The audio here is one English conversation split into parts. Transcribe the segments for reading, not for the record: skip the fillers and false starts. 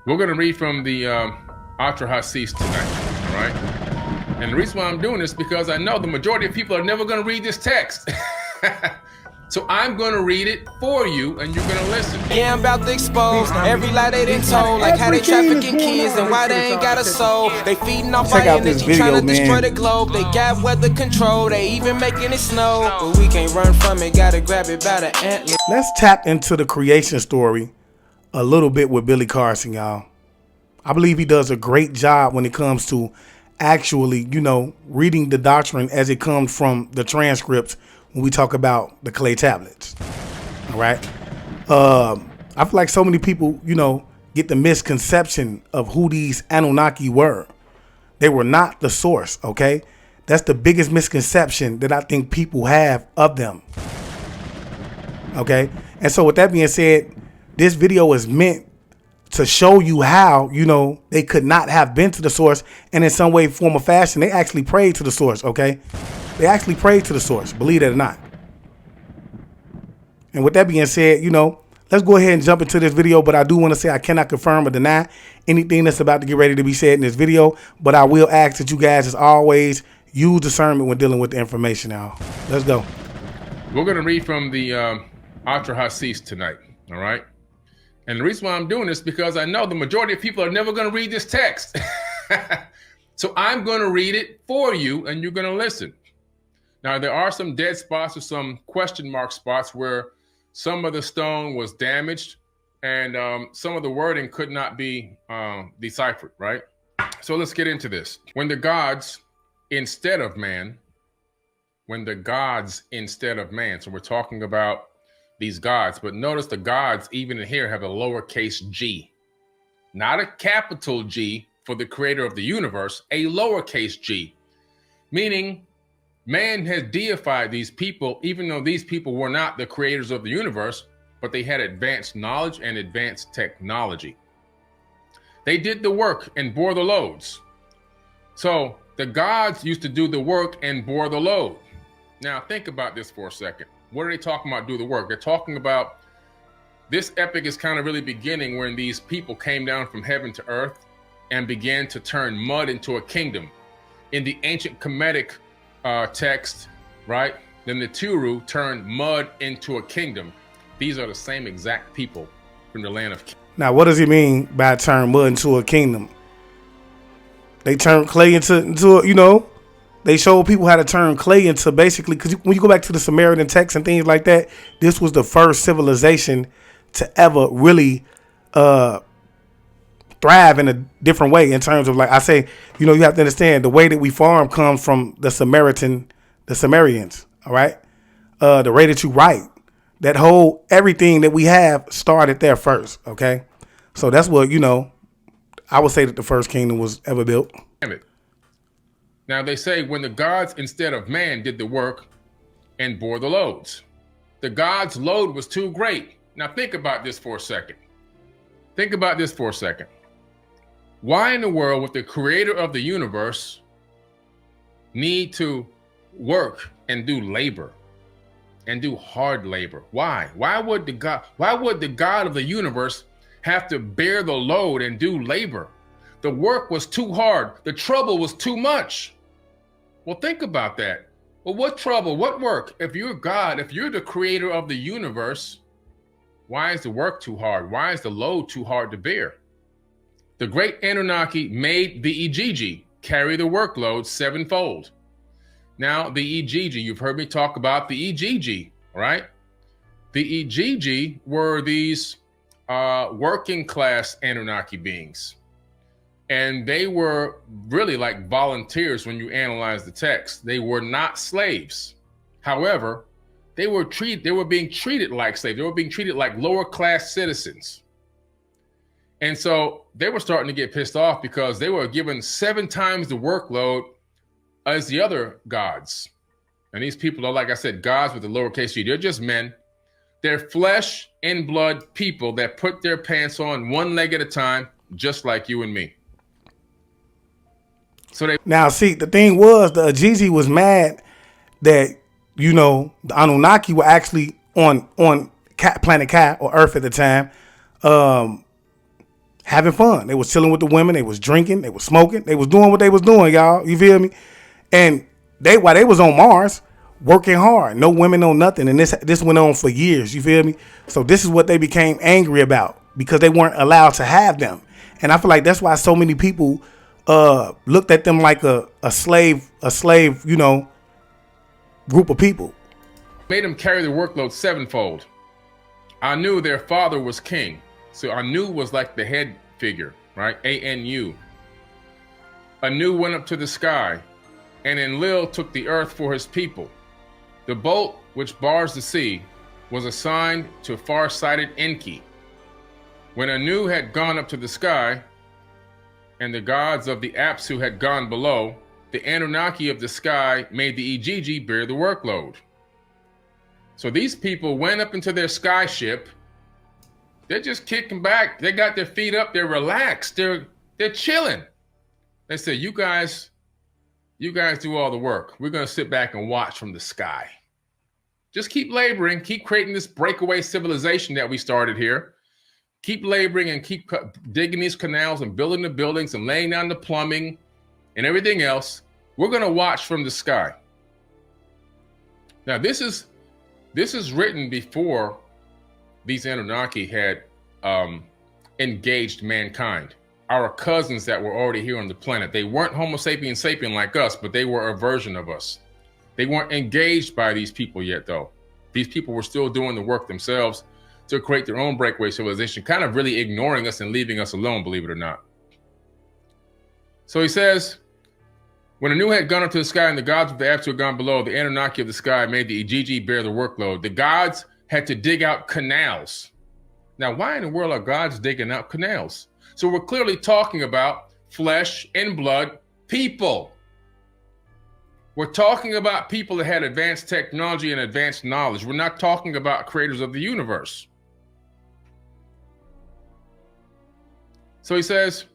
We're going to read from the Atra Hasis tonight, all right? And the reason why I'm doing this is because I know the majority of people are never going to read this text. So I'm going to read it for you, and you're going to listen. Yeah, I'm about to expose every lie they done told, like how they trafficking kids and why they ain't got a soul. They feeding off our energy, trying to destroy the globe. They got weather control, they even making it snow. But we can't run from it, gotta grab it by the antler. Let's tap into the creation story a little bit with Billy Carson, y'all. I believe he does a great job when it comes to actually, reading the doctrine as it comes from the transcripts when we talk about the clay tablets. All right. I feel like so many people, get the misconception of who these Anunnaki were. They were not the source. Okay. That's the biggest misconception that I think people have of them. Okay. And so with that being said, this video is meant to show you how, they could not have been to the source, and in some way, form, or fashion, they actually prayed to the source, okay? They actually prayed to the source, believe it or not. And with that being said, let's go ahead and jump into this video, but I do want to say I cannot confirm or deny anything that's about to get ready to be said in this video, but I will ask that you guys, as always, use discernment when dealing with the information now. Let's go. We're going to read from the Atra Hasis tonight, all right? And the reason why I'm doing this is because I know the majority of people are never going to read this text. So I'm going to read it for you, and you're going to listen. Now, there are some dead spots or some question mark spots where some of the stone was damaged and some of the wording could not be deciphered, right? So let's get into this. When the gods instead of man, so we're talking about these gods, but notice the gods even in here have a lowercase g, not a capital G for the creator of the universe, a lowercase g, meaning man has deified these people, even though these people were not the creators of the universe, but they had advanced knowledge and advanced technology. They did the work and bore the loads. So the gods used to do the work and bore the load. Now think about this for a second. What are they talking about, do the work? They're talking about this epic is kind of really beginning when these people came down from heaven to earth and began to turn mud into a kingdom. In the ancient Kemetic text, right? Then the Turu turned mud into a kingdom. These are the same exact people from the land of. Now, what does he mean by turn mud into a kingdom? They turned clay into they showed people how to turn clay into basically, because when you go back to the Samaritan texts and things like that, this was the first civilization to ever really thrive in a different way in terms of, like I say, you have to understand the way that we farm comes from the Sumerians, all right? The way that you write, that whole everything that we have started there first, okay? So that's what, I would say that the first kingdom was ever built. Now they say when the gods instead of man did the work and bore the loads. The gods' load was too great. Now think about this for a second. Why in the world would the creator of the universe need to work and do labor and do hard labor? Why? Why would the God of the universe have to bear the load and do labor? The work was too hard. The trouble was too much. Well, think about that. Well, what trouble, what work? If you're God, if you're the creator of the universe, why is the work too hard? Why is the load too hard to bear? The great Annunaki made the Ijiji carry the workload sevenfold. Now, the Ijiji, you've heard me talk about the Ijiji, right? The Ijiji were these working class Anunnaki beings. And they were really like volunteers when you analyze the text. They were not slaves. However, they were being treated like slaves. They were being treated like lower class citizens. And so they were starting to get pissed off because they were given 7 times the workload as the other gods. And these people are, like I said, gods with a lowercase g. They're just men. They're flesh and blood people that put their pants on one leg at a time, just like you and me. So now, see, the thing was, the Ajizi was mad that, the Anunnaki were actually on planet Kai, or Earth at the time, having fun. They was chilling with the women. They was drinking. They was smoking. They was doing what they was doing, y'all. You feel me? And while they was on Mars, working hard, no women, no nothing. And this went on for years. You feel me? So this is what they became angry about because they weren't allowed to have them. And I feel like that's why so many people looked at them like a slave, you know, group of people. Made them carry the workload sevenfold. Anu, their father, was king. So Anu was like the head figure, right? Anu. Anu went up to the sky, and Enlil took the earth for his people. The boat which bars the sea was assigned to far-sighted Enki. When Anu had gone up to the sky, and the gods of the Apsu had gone below, the Annunaki of the sky made the Ijiji bear the workload. So these people went up into their sky ship. They're just kicking back. They got their feet up. They're relaxed. They're chilling. They said, you guys do all the work. We're going to sit back and watch from the sky. Just keep laboring. Keep creating this breakaway civilization that we started here. Keep laboring and keep digging these canals and building the buildings and laying down the plumbing and everything else. We're going to watch from the sky. Now, this is written before these Anunnaki had engaged mankind. Our cousins that were already here on the planet. They weren't Homo sapiens sapien like us, but they were a version of us. They weren't engaged by these people yet, though. These people were still doing the work themselves to create their own breakaway civilization, kind of really ignoring us and leaving us alone, believe it or not. So he says, when Anu had gone up to the sky and the gods of the Apsu had gone below, the Anunnaki of the sky made the Ijiji bear the workload. The gods had to dig out canals. Now, why in the world are gods digging out canals? So we're clearly talking about flesh and blood people. We're talking about people that had advanced technology and advanced knowledge. We're not talking about creators of the universe. So he says,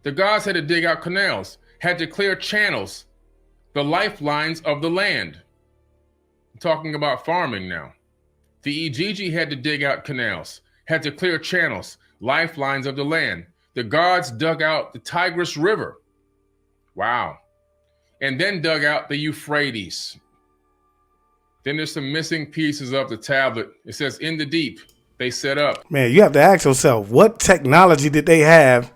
the gods had to dig out canals, had to clear channels, the lifelines of the land. I'm talking about farming now. The Ijiji had to dig out canals, had to clear channels, lifelines of the land. The gods dug out the Tigris River. Wow. And then dug out the Euphrates. Then there's some missing pieces of the tablet. It says, in the deep, they set up. Man, you have to ask yourself, what technology did they have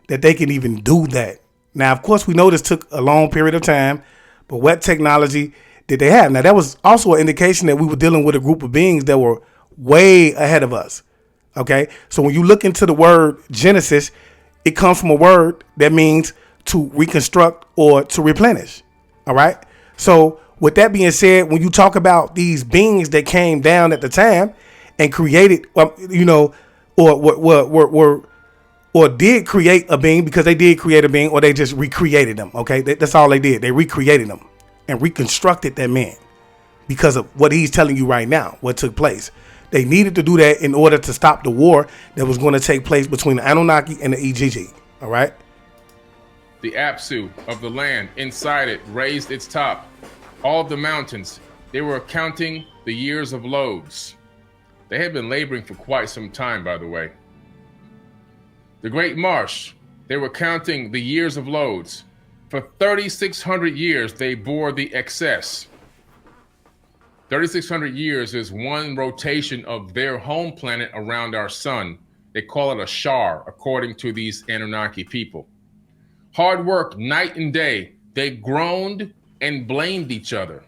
that they can even do that? Now, of course, we know this took a long period of time, but what technology did they have? Now, that was also an indication that we were dealing with a group of beings that were way ahead of us. Okay, so when you look into the word Genesis, it comes from a word that means to reconstruct or to replenish. All right. So with that being said, when you talk about these beings that came down at the time and created, you know, or did create a being, because they did create a being, or they just recreated them. Okay, that's all they did. They recreated them and reconstructed that man because of what he's telling you right now, what took place. They needed to do that in order to stop the war that was going to take place between the Anunnaki and the Ijiji. All right. The Apsu of the land inside it raised its top. All of the mountains, they were counting the years of loads. They had been laboring for quite some time, by the way. The Great Marsh, they were counting the years of loads. For 3,600 years, they bore the excess. 3,600 years is one rotation of their home planet around our sun. They call it a shar, according to these Anunnaki people. Hard work, night and day. They groaned and blamed each other.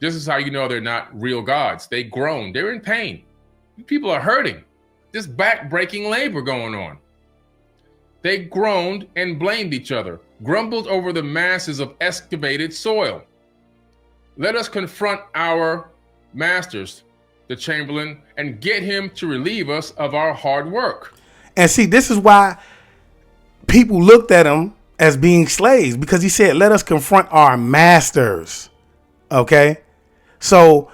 This is how you know they're not real gods. They groaned. They're in pain. People are hurting. This back-breaking labor going on. They groaned and blamed each other, grumbled over the masses of excavated soil. Let us confront our masters, the Chamberlain, and get him to relieve us of our hard work. And see, this is why people looked at him as being slaves, because he said, let us confront our masters. Okay. So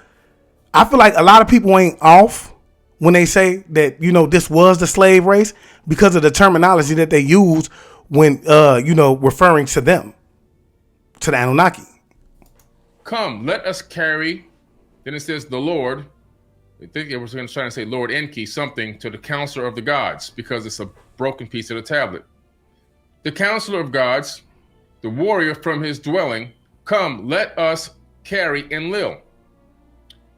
I feel like a lot of people ain't off when they say that, you know, this was the slave race because of the terminology that they use when, you know, referring to them, to the Anunnaki. Come, let us carry, then it says the Lord, I think it was trying to say Lord Enki something to the counselor of the gods because it's a broken piece of the tablet. The counselor of gods, the warrior from his dwelling, come, let us carry Enlil.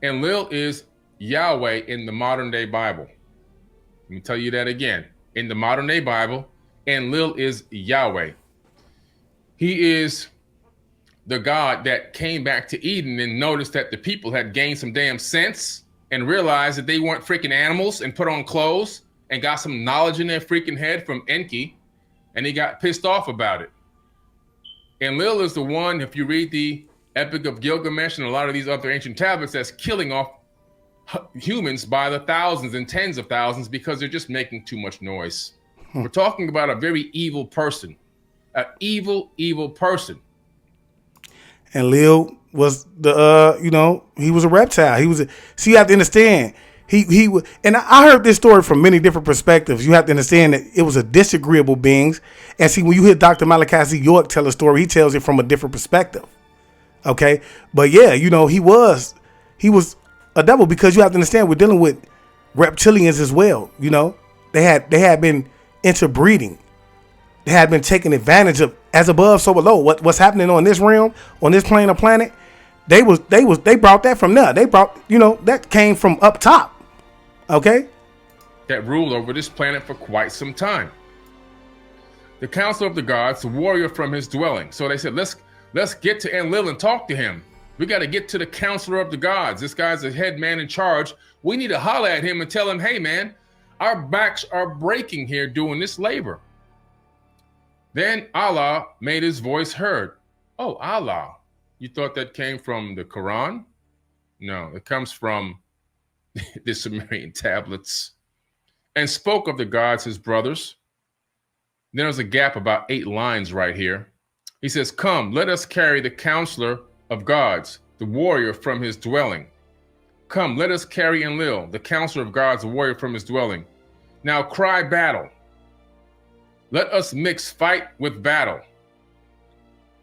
Enlil is Yahweh in the modern day Bible. Let me tell you that again. In the modern day Bible, Enlil is Yahweh. He is the God that came back to Eden and noticed that the people had gained some damn sense and realized that they weren't freaking animals and put on clothes and got some knowledge in their freaking head from Enki, and he got pissed off about it. Enlil is the one, if you read the Epic of Gilgamesh and a lot of these other ancient tablets, that's killing off humans by the thousands and tens of thousands because they're just making too much noise. We're talking about a very evil person, an evil, evil person. And Lil was the he was a reptile. So you have to understand he was, and I heard this story from many different perspectives. You have to understand that it was a disagreeable beings. And see, when you hear Dr. Malachi Z. York tell a story, he tells it from a different perspective. Okay, but yeah, he was a devil because you have to understand we're dealing with reptilians as well. They had been interbreeding. They had been taken advantage of, as above, so below. What's happening on this realm, on this plane of planet, they brought that from there. They brought, that came from up top. Okay? That ruled over this planet for quite some time. The council of the gods, the warrior from his dwelling. So they said, let's get to Enlil and talk to him. We got to get to the counselor of the gods. This guy's the head man in charge. We need to holler at him and tell him, hey man, our backs are breaking here doing this labor. Then Allah made his voice heard. Oh, Allah. You thought that came from the Quran? No, it comes from the Sumerian tablets. And spoke of the gods, his brothers. Then there's a gap about 8 lines right here. He says, come, let us carry the counselor of gods, the warrior from his dwelling. Come, let us carry Enlil, the counselor of gods, the warrior from his dwelling. Now cry battle. Let us mix fight with battle.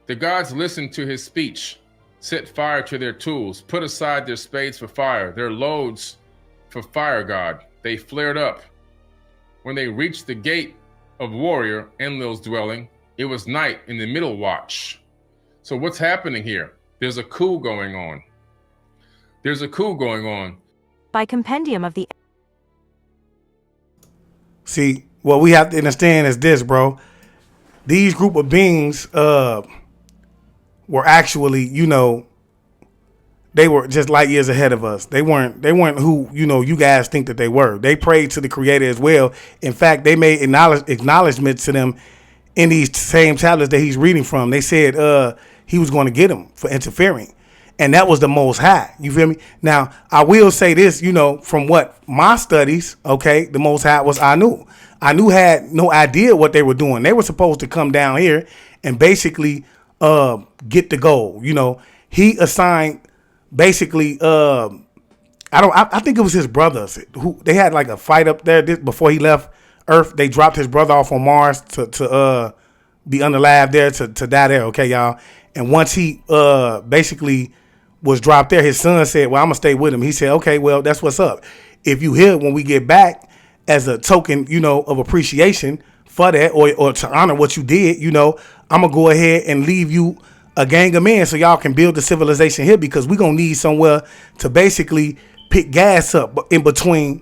The gods listened to his speech, set fire to their tools, put aside their spades for fire, their loads for fire god. They flared up. When they reached the gate of warrior, Enlil's dwelling, it was night in the middle watch. So what's happening here? There's a coup going on. There's a coup going on. By compendium of the... See, what we have to understand is this, bro. These group of beings were actually, they were just light years ahead of us. They weren't who, you guys think that they were. They prayed to the creator as well. In fact, they made acknowledgments to them in these same tablets that he's reading from. They said he was going to get them for interfering. And that was the Most High. You feel me? Now, I will say this, from what my studies, okay, the Most High was Anu. Anu had no idea what they were doing. They were supposed to come down here and basically get the goal. He assigned basically I think it was his brothers who they had like a fight up there before he left Earth. They dropped his brother off on Mars to be unalive there, to die there, okay, y'all. And once he basically was dropped there, his son said, well, I'm gonna stay with him. He said, okay, well, that's what's up. If you here when we get back, as a token, of appreciation for that, or to honor what you did, I'm gonna go ahead and leave you a gang of men so y'all can build the civilization here, because we're gonna need somewhere to basically pick gas up in between,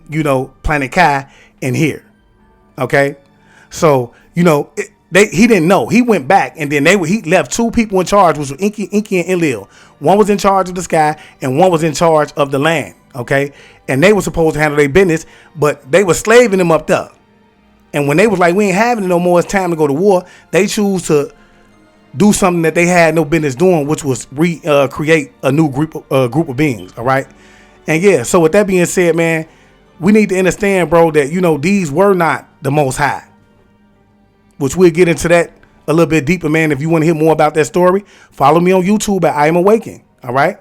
Planet Kai and here. Okay, so he didn't know. He went back, and then he left 2 people in charge, which were Inky and Enlil. One was in charge of the sky, and one was in charge of the land. Okay, and they were supposed to handle their business, but they were slaving them up there. And when they was like, we ain't having it no more, it's time to go to war, they choose to do something that they had no business doing, which was create a new group of beings. All right, and yeah. So with that being said, man, we need to understand, bro, that these were not the Most High. Which we'll get into that a little bit deeper, man. If you want to hear more about that story, follow me on YouTube at I Am Awakened. All right.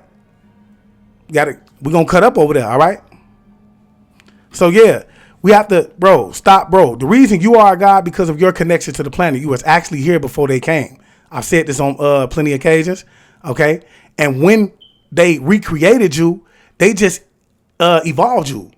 We're going to cut up over there. All right. So, yeah, we have to, stop. The reason you are a God because of your connection to the planet. You was actually here before they came. I've said this on plenty of occasions. Okay. And when they recreated you, they just evolved you.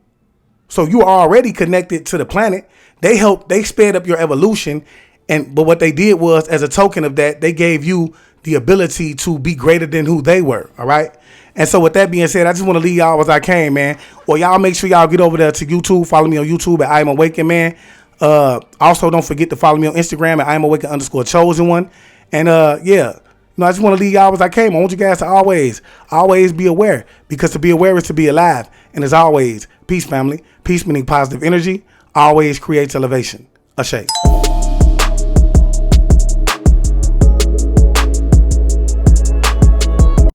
So you are already connected to the planet. They sped up your evolution. But what they did was, as a token of that, they gave you the ability to be greater than who they were. All right. And so with that being said, I just want to leave y'all as I came, man. Well, y'all make sure y'all get over there to YouTube. Follow me on YouTube at I Am Awakened, man. Also, don't forget to follow me on Instagram at I Am Awakened _chosen one. And yeah, I just want to leave y'all as I came. I want you guys to always be aware, because to be aware is to be alive. And as always, peace, family. Peace meaning positive energy always creates elevation. Ashe.